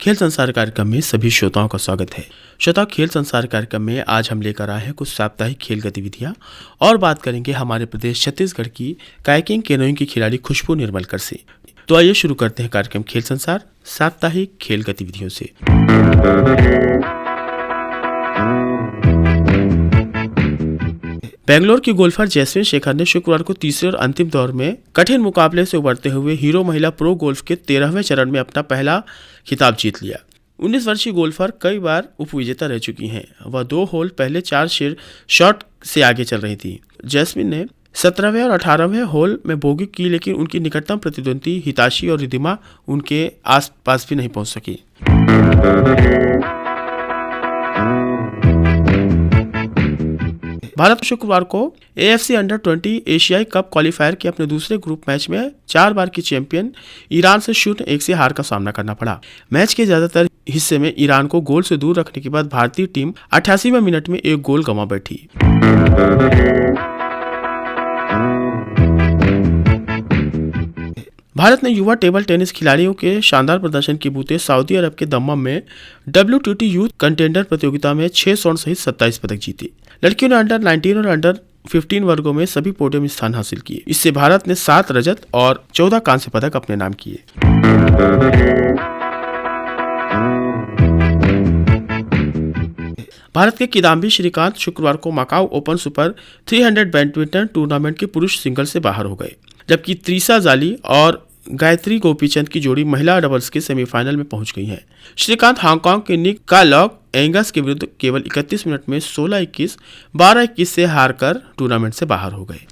खेल संसार कार्यक्रम में सभी श्रोताओं का स्वागत है। श्रोताओं, खेल संसार कार्यक्रम में आज हम लेकर आए हैं कुछ साप्ताहिक खेल गतिविधियां और बात करेंगे हमारे प्रदेश छत्तीसगढ़ की कायाकिंग कैनोइंग की खिलाड़ी खुशबू निर्मलकर से। तो आइए शुरू करते हैं कार्यक्रम खेल संसार साप्ताहिक खेल गतिविधियों से। बेंगलोर की गोल्फर जैस्मिन शेखर ने शुक्रवार को तीसरे और अंतिम दौर में कठिन मुकाबले से उबरते हुए हीरो महिला प्रो गोल्फ के 13वें चरण में अपना पहला खिताब जीत लिया। 19 वर्षीय गोल्फर कई बार उपविजेता रह चुकी हैं। वह 2 होल पहले 4 शॉट से आगे चल रही थी। जैस्मिन ने 17वें और 18वें होल में बोगी की, लेकिन उनकी निकटतम प्रतिद्वंदी हिताशी और रिद्धिमा उनके आसपास भी नहीं पहुंच सकी। भारत शुक्रवार को AFC अंडर 20 एशियाई कप क्वालिफायर के अपने दूसरे ग्रुप मैच में 4 बार की चैंपियन ईरान से 0-1 से हार का सामना करना पड़ा। मैच के ज्यादातर हिस्से में ईरान को गोल से दूर रखने के बाद भारतीय टीम 88वें मिनट में 1 गोल गंवा बैठी। भारत ने युवा टेबल टेनिस खिलाड़ियों के शानदार प्रदर्शन के बूते सऊदी अरब के दम्माम में WTT यूथ कंटेंडर प्रतियोगिता में 6 स्वर्ण सहित 27 पदक जीते। लड़कियों ने अंडर 19 और अंडर 15 वर्गों में सभी पोडियम स्थान हासिल किए। इससे भारत ने 7 रजत और 14 कांस्य पदक अपने नाम किए। भारत के किदाम्बी श्रीकांत शुक्रवार को Macau open super 300 badminton tournament के पुरुष सिंगल से बाहर हो गए, जबकि त्रिसा जाली और गायत्री गोपीचंद की जोड़ी महिला डबल्स के सेमीफाइनल में पहुंच गई है। श्रीकांत हांगकांग के निक कालॉग एंगस के विरुद्ध केवल 31 मिनट में 16-21, 12-21 से हारकर टूर्नामेंट से बाहर हो गए।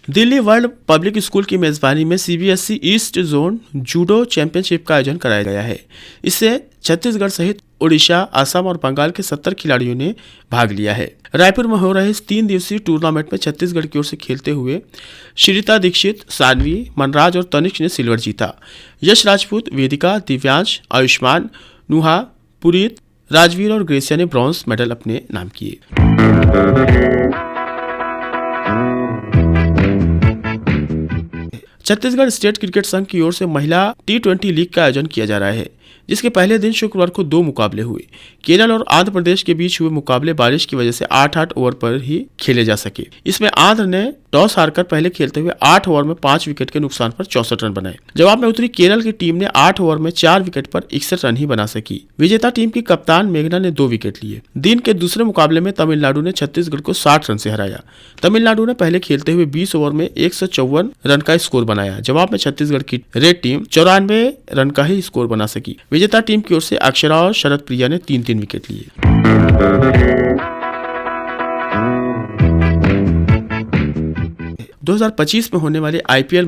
दिल्ली वर्ल्ड पब्लिक स्कूल की मेजबानी में CBSE east zone judo championship का आयोजन कराया गया है। इससे छत्तीसगढ़ सहित ओडिशा, असम और बंगाल के 70 खिलाड़ियों ने भाग लिया है। रायपुर में हो रहे इस 3 दिवसीय टूर्नामेंट में छत्तीसगढ़ की ओर से खेलते हुए श्रीता दीक्षित, सानवी, मनराज और तनिष्क ने सिल्वर जीता। यश राजपूत, वेदिका, दिव्यांश, आयुष्मान, नुहा, पुरीत, राजवीर और ग्रेसिया ने ब्रॉन्ज मेडल अपने नाम किए। छत्तीसगढ़ स्टेट क्रिकेट संघ की ओर से महिला T20 लीग का आयोजन किया जा रहा है, जिसके पहले दिन शुक्रवार को 2 मुकाबले हुए। केरल और आंध्र प्रदेश के बीच हुए मुकाबले बारिश की वजह से 8-8 ओवर पर ही खेले जा सके। इसमें आंध्र ने टॉस हारकर पहले खेलते हुए 8 ओवर में 5 विकेट के नुकसान पर 64 रन बनाए। जवाब में उतरी केरल की टीम ने 8 ओवर में 4 विकेट पर 61 रन ही बना सकी। विजेता टीम की कप्तान मेघना ने 2 विकेट लिए। दिन के दूसरे मुकाबले में तमिलनाडु ने छत्तीसगढ़ को 60 रन से हराया। तमिलनाडु ने पहले खेलते हुए 20 ओवर में 154 रन का स्कोर बनाया। जवाब में छत्तीसगढ़ की रेड टीम 94 रन का ही स्कोर बना सकी। विजेता टीम की ओर से अक्षरा और शरद प्रिया ने 3-3 विकेट लिए। दो 2025 में होने वाले IPL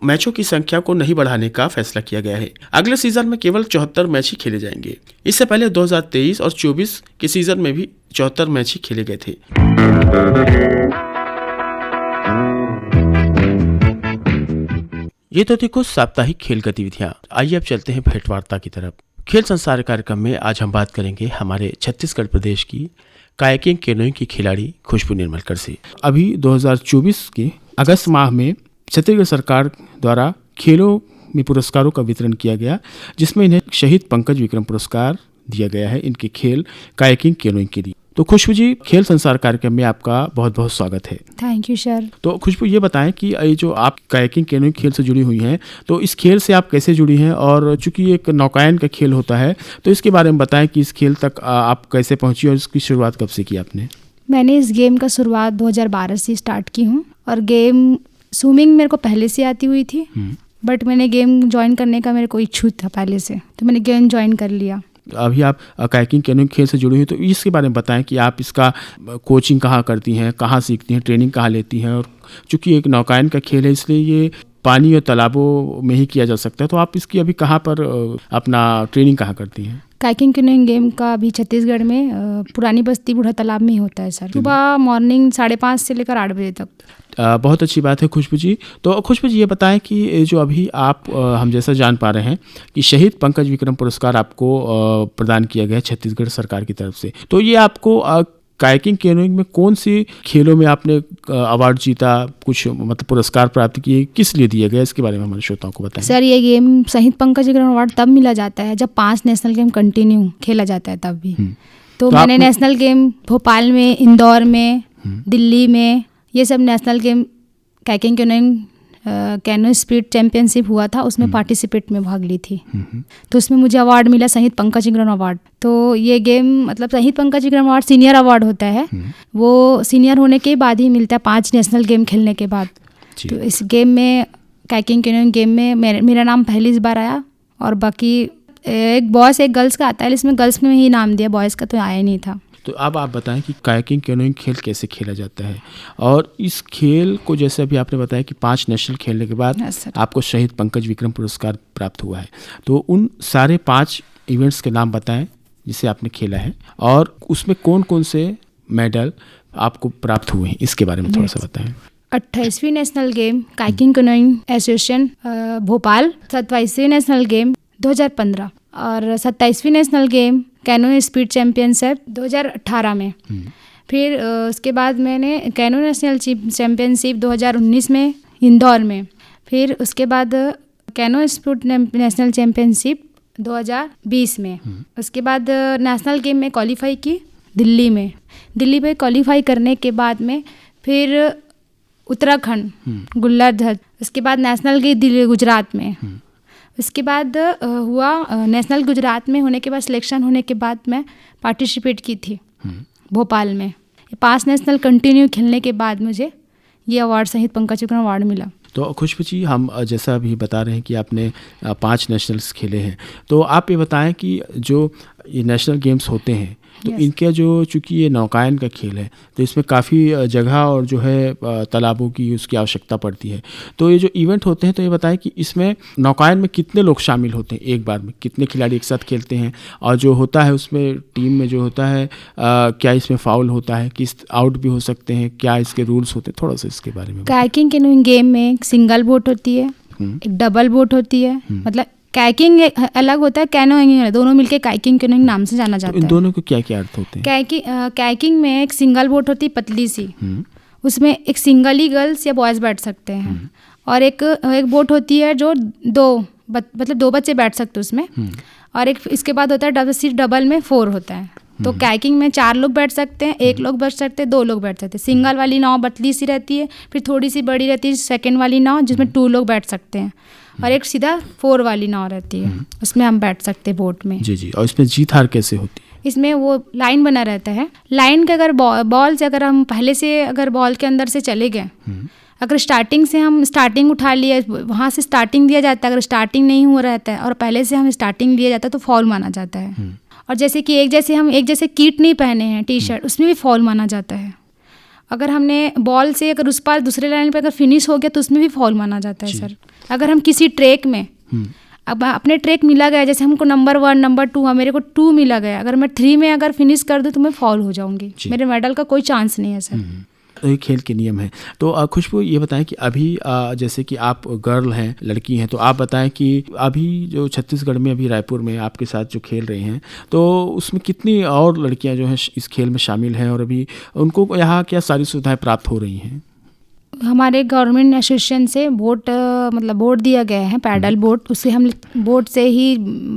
मैचों की संख्या को नहीं बढ़ाने का फैसला किया गया है। अगले सीजन में केवल 74 मैच ही खेले जाएंगे। इससे पहले 2023 और 24 के सीजन में भी 74 मैच ही खेले गए थे। ये तो थी कुछ साप्ताहिक खेल गतिविधियां। आइए अब चलते हैं भेंट वार्ता की तरफ। खेल संसार कार्यक्रम में आज हम बात करेंगे हमारे छत्तीसगढ़ प्रदेश की कायाकिंग कैनोइंग की खिलाड़ी खुशबू निर्मलकर से। अभी 2024 के अगस्त माह में छत्तीसगढ़ सरकार द्वारा खेलों में पुरस्कारों का वितरण किया गया, जिसमें इन्हें शहीद पंकज विक्रम पुरस्कार दिया गया है इनके खेल कायाकिंग कैनोइंग के लिए। तो खुशबू जी, खेल संसार कार्यक्रम में आपका बहुत बहुत स्वागत है। Thank you sir. तो खुशबू, ये बताएं कि ये जो आप कायाकिंग कैनोइंग खेल से जुड़ी हुई हैं, तो इस खेल से आप कैसे जुड़ी हैं, और चूंकि एक नौकायन का खेल होता है तो इसके बारे में बताएं कि इस खेल तक आप कैसे पहुंची और इसकी शुरुआत कब से की आपने? मैंने इस गेम का शुरुआत 2012 से स्टार्ट की हूँ, और गेम स्विमिंग मेरे को पहले से आती हुई थी, बट मैंने गेम ज्वाइन करने का मेरे को इच्छुक था पहले से, तो मैंने गेम ज्वाइन कर लिया। अभी आप कायाकिंग कैनोइंग खेल से जुड़ी हुई, तो इसके बारे में बताएं कि आप इसका कोचिंग कहाँ करती हैं, कहाँ सीखती हैं, ट्रेनिंग कहाँ लेती हैं, और चूंकि एक नौकायन का खेल है इसलिए ये पानी और तालाबों में ही किया जा सकता है, तो आप इसकी अभी कहाँ पर अपना ट्रेनिंग कहाँ करती हैं? कायाकिंग कैनोइंग गेम का अभी छत्तीसगढ़ में पुरानी बस्ती बूढ़ा तालाब में ही होता है सर, सुबह मॉर्निंग 5:30 से लेकर 8 बजे तक। बहुत अच्छी बात है खुशबू जी। तो खुशबू जी, ये बताएं कि जो अभी आप हम जैसा जान पा रहे हैं कि शहीद पंकज विक्रम पुरस्कार आपको प्रदान किया गया है छत्तीसगढ़ सरकार की तरफ से, तो ये आपको कायाकिंग कैनोइंग में कौन सी खेलों में आपने अवार्ड जीता, कुछ मतलब पुरस्कार प्राप्त किए, किस लिए दिया गया, इसके बारे में हमारे श्रोताओं को बताएं। सर ये गेम शहीद पंकज विक्रम अवार्ड तब मिला जाता है जब 5 नेशनल गेम कंटिन्यू खेला जाता है, तब भी। तो मैंने नेशनल गेम भोपाल में, इंदौर में, दिल्ली में, ये सब national game kayaking canoeing canoe speed championship हुआ था, उसमें पार्टिसिपेट में भाग ली थी। तो उसमें मुझे अवार्ड मिला शहीद पंकज विक्रम अवार्ड। तो ये गेम मतलब शहीद Pankaj Vikram award senior award होता है, वो सीनियर होने के बाद ही मिलता है 5 नेशनल गेम खेलने के बाद। तो इस गेम में कायाकिंग कैनोइंग गेम में मेरा नाम पहली बार आया, और बाकी एक बॉयज़ एक गर्ल्स का आता है, इसमें गर्ल्स में ही नाम दिया, बॉयज़ का तो आया नहीं था। तो अब आप बताएं कि कायाकिंग कैनोइंग खेल कैसे खेला जाता है, और इस खेल को जैसे अभी आपने बताया कि 5 नेशनल खेलने के बाद आपको शहीद पंकज विक्रम पुरस्कार प्राप्त हुआ है, तो उन सारे 5 इवेंट्स के नाम बताएं जिसे आपने खेला है, और उसमें कौन कौन से मेडल आपको प्राप्त हुए हैं, इसके बारे में थोड़ा सा बताएं। 28वीं national game kayaking canoeing association Bhopal, 27वीं नेशनल गेम 2015, और 27वीं national game canoe speed championship 2018 में। फिर उसके बाद मैंने कैनो नेशनल चैम्पियनशिप 2019 में इंदौर में। फिर उसके बाद कैनो स्पीड नेशनल चैम्पियनशिप 2020 में। उसके बाद नेशनल गेम में क्वालिफाई की दिल्ली में। दिल्ली में क्वालिफाई करने के बाद में फिर उत्तराखंड गुल्लरधर, उसके बाद नेशनल गई दिल्ली गुजरात में। उसके बाद हुआ नेशनल गुजरात में होने के बाद सिलेक्शन होने के बाद मैं पार्टिसिपेट की थी भोपाल में। 5 नेशनल कंटिन्यू खेलने के बाद मुझे ये अवार्ड शहीद पंकज विक्रम अवार्ड मिला। तो खुशबू जी, हम जैसा अभी बता रहे हैं कि आपने 5 नेशनल्स खेले हैं, तो आप ये बताएं कि जो ये नेशनल गेम्स होते हैं तो इनका जो चूँकि ये नौकायन का खेल है तो इसमें काफ़ी जगह और जो है तालाबों की उसकी आवश्यकता पड़ती है। तो ये जो इवेंट होते हैं तो ये बताएं कि इसमें नौकायन में कितने लोग शामिल होते हैं, एक बार में कितने खिलाड़ी एक साथ खेलते हैं, और जो होता है उसमें टीम में जो होता है क्या इसमें फाउल होता है, किस आउट भी हो सकते हैं, क्या इसके रूल्स होते हैं, थोड़ा सा इसके बारे में। कायाकिंग कैनोइंग गेम में एक सिंगल बोट होती है, एक डबल बोट होती है, मतलब कायाकिंग अलग होता है, कैनोइंग दोनों मिलके कायाकिंग कैनोइंग नाम से जाना जाता है। इन दोनों को क्या क्या अर्थ होते हैं? कायाकिंग में एक सिंगल बोट होती है पतली सी, उसमें एक सिंगल ही गर्ल्स या बॉयज़ बैठ सकते हैं, और एक बोट होती है जो मतलब 2 बच्चे बैठ सकते हैं उसमें, और एक इसके बाद होता है डबल में 4 होता है। तो कायाकिंग में 4 लोग बैठ सकते हैं, 1 लोग बैठ सकते हैं, 2 लोग बैठ सकते हैं। सिंगल वाली नाव पतली सी रहती है, फिर थोड़ी सी बड़ी रहती है सेकंड वाली नाव जिसमें 2 लोग बैठ सकते हैं, और एक सीधा 4 वाली नाव रहती है, उसमें हम बैठ सकते हैं बोट में। जी जी। और इसमें जीत हार कैसे होती है? इसमें वो लाइन बना रहता है, लाइन के अगर बॉल से अगर हम पहले से अगर बॉल के अंदर से चले गए, अगर स्टार्टिंग से हम स्टार्टिंग उठा लिए, वहाँ से स्टार्टिंग दिया जाता है, अगर स्टार्टिंग नहीं हो रहता है और पहले से हम स्टार्टिंग लिया जाता है तो फॉल माना जाता है। और जैसे कि एक जैसे किट नहीं पहने हैं टी शर्ट, उसमें भी फॉल माना जाता है। अगर हमने बॉल से अगर उस पार दूसरे लाइन पे अगर फिनिश हो गया तो उसमें भी फॉल माना जाता है सर। अगर हम किसी ट्रैक में अब अपने ट्रैक मिला गया, जैसे हमको नंबर 1 नंबर 2 मेरे को 2 मिला गया, अगर मैं 3 में अगर फिनिश कर दूँ तो मैं फॉल हो जाऊंगी, मेरे मेडल का कोई चांस नहीं है सर। तो ये खेल के नियम है। तो खुशबू ये बताएं कि अभी जैसे कि आप गर्ल हैं, लड़की हैं, तो आप बताएं कि अभी जो छत्तीसगढ़ में अभी रायपुर में आपके साथ जो खेल रहे हैं तो उसमें कितनी और लड़कियां जो हैं इस खेल में शामिल हैं, और अभी उनको यहाँ क्या सारी सुविधाएं प्राप्त हो रही हैं? हमारे गवर्नमेंट एसोसिएशन से बोट दिया गया है, पैडल बोट, उससे हम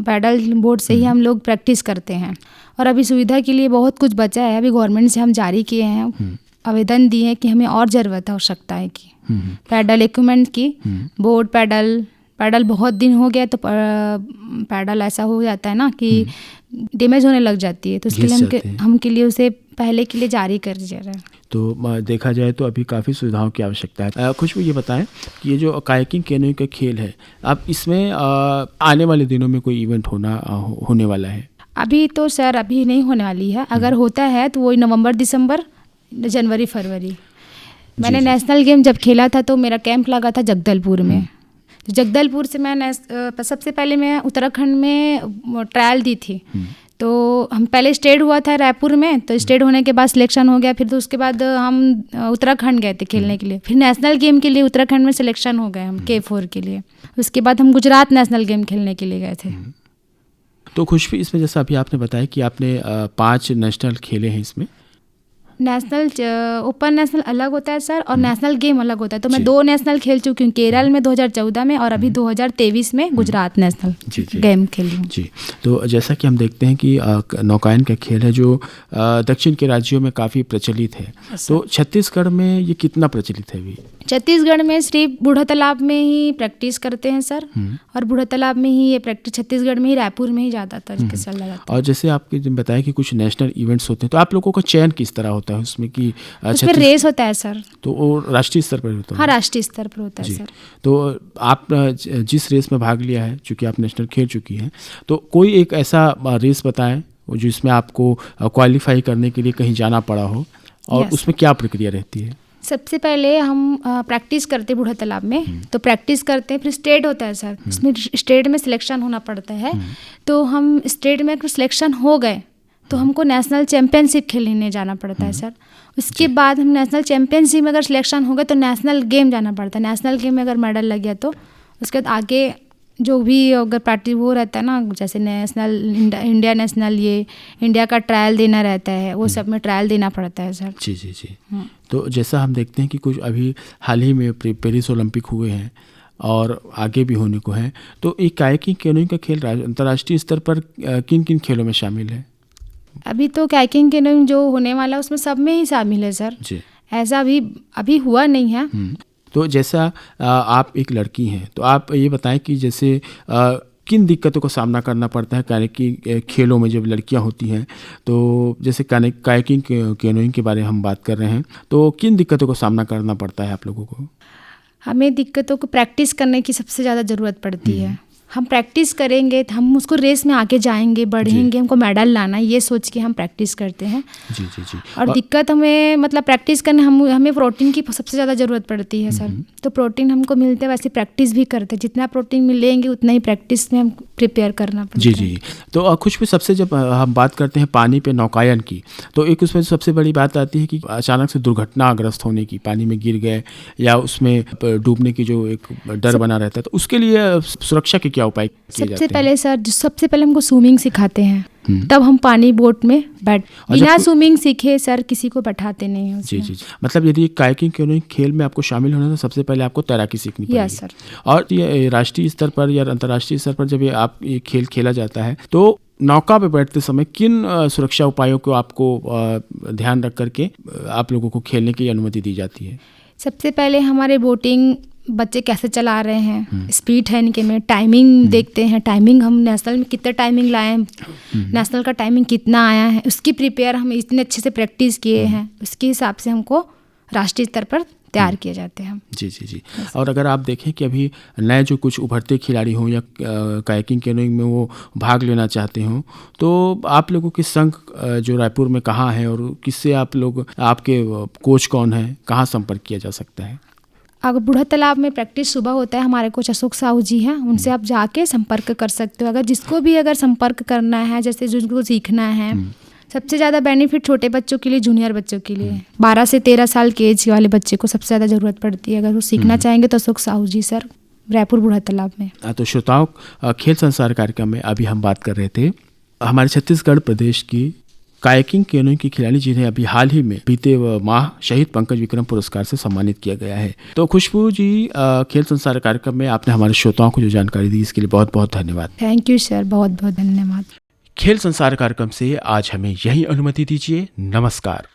पैडल बोट से ही हम लोग प्रैक्टिस करते हैं। और अभी सुविधा के लिए बहुत कुछ बचा है, अभी गवर्नमेंट से हम जारी किए हैं, आवेदन दिए हैं कि हमें और ज़रूरत आवश्यकता है कि पैडल इक्विपमेंट की, बोट पैडल बहुत दिन हो गया तो पैडल ऐसा हो जाता है ना कि डैमेज होने लग जाती है, तो उसके लिए हम के लिए उसे पहले के लिए जारी कर दिया रहा है। तो देखा जाए तो अभी काफ़ी सुविधाओं की आवश्यकता है। खुशबू ये बताएं कि ये जो कायाकिंग कैनोइंग का खेल है, अब इसमें आने वाले दिनों में कोई इवेंट होने वाला है? अभी तो सर अभी नहीं होने वाली है, अगर होता है तो वही नवंबर दिसंबर जनवरी फरवरी। मैंने नेशनल गेम जब खेला था तो मेरा कैंप लगा था जगदलपुर में। तो जगदलपुर से मैं सबसे पहले मैं उत्तराखंड में ट्रायल दी थी। तो हम पहले स्टेट हुआ था रायपुर में, तो स्टेट होने के बाद सिलेक्शन हो गया, फिर तो उसके बाद हम उत्तराखंड गए थे खेलने के लिए, फिर नेशनल गेम के लिए उत्तराखंड में सिलेक्शन हो गए हम K4 के लिए। उसके बाद हम गुजरात नेशनल गेम खेलने के लिए गए थे। तो खुशबू इसमें जैसा अभी आपने बताया कि आपने 5 नेशनल खेले हैं इसमें, नेशनल ओपन नेशनल अलग होता है सर, और नेशनल गेम अलग होता है। तो मैं 2 नेशनल खेल चुकी हूँ, केरल में 2014 में, और अभी 2023 में गुजरात नेशनल गेम खेली हूँ। जी, तो जैसा कि हम देखते हैं कि नौकायन का खेल है जो दक्षिण के राज्यों में काफ़ी प्रचलित है, तो छत्तीसगढ़ में ये कितना प्रचलित है अभी? छत्तीसगढ़ में सिर्फ बूढ़ा तालाब में ही प्रैक्टिस करते हैं सर, और बूढ़ा तालाब में ही ये प्रैक्टिस छत्तीसगढ़ में ही, रायपुर में ही ज़्यादातर चला जाता है। और जैसे आपके जब बताया कि कुछ नेशनल इवेंट्स होते हैं, तो आप लोगों का चयन किस तरह होता है उसमें? कि उसमें रेस होता है सर। तो वो राष्ट्रीय स्तर पर होता है? हाँ, राष्ट्रीय स्तर पर होता है सर। तो आप जिस रेस में भाग लिया है, चूँकि आप नेशनल खेल चुकी हैं, तो कोई एक ऐसा रेस बताएं जिसमें आपको क्वालिफाई करने के लिए कहीं जाना पड़ा हो, और उसमें क्या प्रक्रिया रहती है? सबसे पहले हम प्रैक्टिस करते हैं बूढ़ा तालाब में, तो प्रैक्टिस करते हैं, फिर स्टेट होता है सर, उसमें स्टेट में सिलेक्शन होना पड़ता है। तो हम स्टेट में अगर सिलेक्शन हो गए तो हमको नेशनल चैम्पियनशिप खेलने जाना पड़ता है सर। उसके बाद हम नेशनल चैम्पियनशिप में अगर सिलेक्शन हो गए तो नेशनल गेम जाना पड़ता है। नेशनल गेम में अगर मेडल लग गया तो उसके बाद आगे जो भी अगर पार्टी वो रहता है ना, जैसे नेशनल इंडिया नेशनल, ये इंडिया का ट्रायल देना रहता है, वो सब में ट्रायल देना पड़ता है सर। जी जी जी। तो जैसा हम देखते हैं कि कुछ अभी हाल ही में पेरिस ओलंपिक हुए हैं और आगे भी होने को हैं, तो एक कायाकिंग कैनोइंग का खेल अंतर्राष्ट्रीय स्तर पर किन किन खेलों में शामिल है? अभी तो कायाकिंग कैनोइंग जो होने वाला है उसमें सब में ही शामिल है सर जी। ऐसा अभी हुआ नहीं है। तो जैसा आप एक लड़की हैं, तो आप ये बताएं कि जैसे किन दिक्कतों का सामना करना पड़ता है कायाकिंग खेलों में जब लड़कियां होती हैं? तो जैसे कायाकिंग कैनोइंग के बारे में हम बात कर रहे हैं, तो किन दिक्कतों का सामना करना पड़ता है आप लोगों को? हमें दिक्कतों को प्रैक्टिस करने की सबसे ज़्यादा ज़रूरत पड़ती है। हम प्रैक्टिस करेंगे तो हम उसको रेस में आगे जाएंगे, बढ़ेंगे, हमको मेडल लाना है, ये सोच के हम प्रैक्टिस करते हैं। जी जी जी। और दिक्कत हमें मतलब प्रैक्टिस करने हमें प्रोटीन की सबसे ज़्यादा ज़रूरत पड़ती है सर। तो प्रोटीन हमको मिलते हैं, वैसे प्रैक्टिस भी करते हैं, जितना प्रोटीन मिलेंगे उतना ही प्रैक्टिस में हम प्रिपेयर करना पड़ता है। जी जी। तो कुछ भी सबसे जब हम बात करते हैं पानी पे नौकायन की, तो एक उसमें सबसे बड़ी बात आती है कि अचानक से दुर्घटनाग्रस्त होने की, पानी में गिर गए या उसमें डूबने की जो एक डर बना रहता है, तो उसके लिए सुरक्षा के क्या उपाय किए जाते हैं? सबसे पहले हमको स्विमिंग सिखाते हैं, तब हम पानी बोट में बिना स्विमिंग सीखे सर किसी को बैठाते नहीं हैं। जी जी जी। मतलब यदि कायाकिंग कैनोइंग खेल में आपको शामिल होना है तो सबसे पहले आपको तैराकी सीखनी पड़ेगी। Yes sir. और ये राष्ट्रीय स्तर पर या अंतर्राष्ट्रीय स्तर पर जब ये खेल खेला जाता है, तो नौका पे बैठते समय किन सुरक्षा उपायों को आपको ध्यान रख करके आप लोगों को खेलने की अनुमति दी जाती है? सबसे पहले हमारे बोटिंग बच्चे कैसे चला रहे हैं, स्पीड है इनके में, टाइमिंग देखते हैं, टाइमिंग हम नेशनल में कितना टाइमिंग लाए हैं, नेशनल का टाइमिंग कितना आया है, उसकी प्रिपेयर हम इतने अच्छे से प्रैक्टिस किए हैं, उसके हिसाब से हमको राष्ट्रीय स्तर पर तैयार किए जाते हैं। जी जी जी। और अगर आप देखें कि अभी नए जो कुछ उभरते खिलाड़ी हों या कायाकिंग कैनोइंग में वो भाग लेना चाहते हों, तो आप लोगों के संघ जो रायपुर में कहाँ है और किससे आपके कोच कौन है, कहाँ संपर्क किया जा सकता है? अगर बूढ़ा तालाब में प्रैक्टिस सुबह होता है, हमारे कोच अशोक साहू जी हैं, उनसे आप जाके संपर्क कर सकते हो। अगर जिसको भी अगर संपर्क करना है, जैसे जिनको सीखना है, सबसे ज़्यादा बेनिफिट छोटे बच्चों के लिए, जूनियर बच्चों के लिए, 12 से 13 साल के एज वाले बच्चे को सबसे ज़्यादा ज़रूरत पड़ती है। अगर वो सीखना चाहेंगे तो अशोक साहू जी सर, रायपुर बूढ़ा तालाब में। तो श्रोताओं, खेल संसार कार्यक्रम में अभी हम बात कर रहे थे हमारे छत्तीसगढ़ प्रदेश की कायाकिंग कैनोइंग की खिलाड़ी जिन्हें अभी हाल ही में बीते माह शहीद पंकज विक्रम पुरस्कार से सम्मानित किया गया है। तो खुशबू जी, खेल संसार कार्यक्रम में आपने हमारे श्रोताओं को जो जानकारी दी, इसके लिए बहुत बहुत धन्यवाद। थैंक यू सर, बहुत बहुत धन्यवाद। खेल संसार कार्यक्रम से आज हमें यही अनुमति दीजिए। नमस्कार।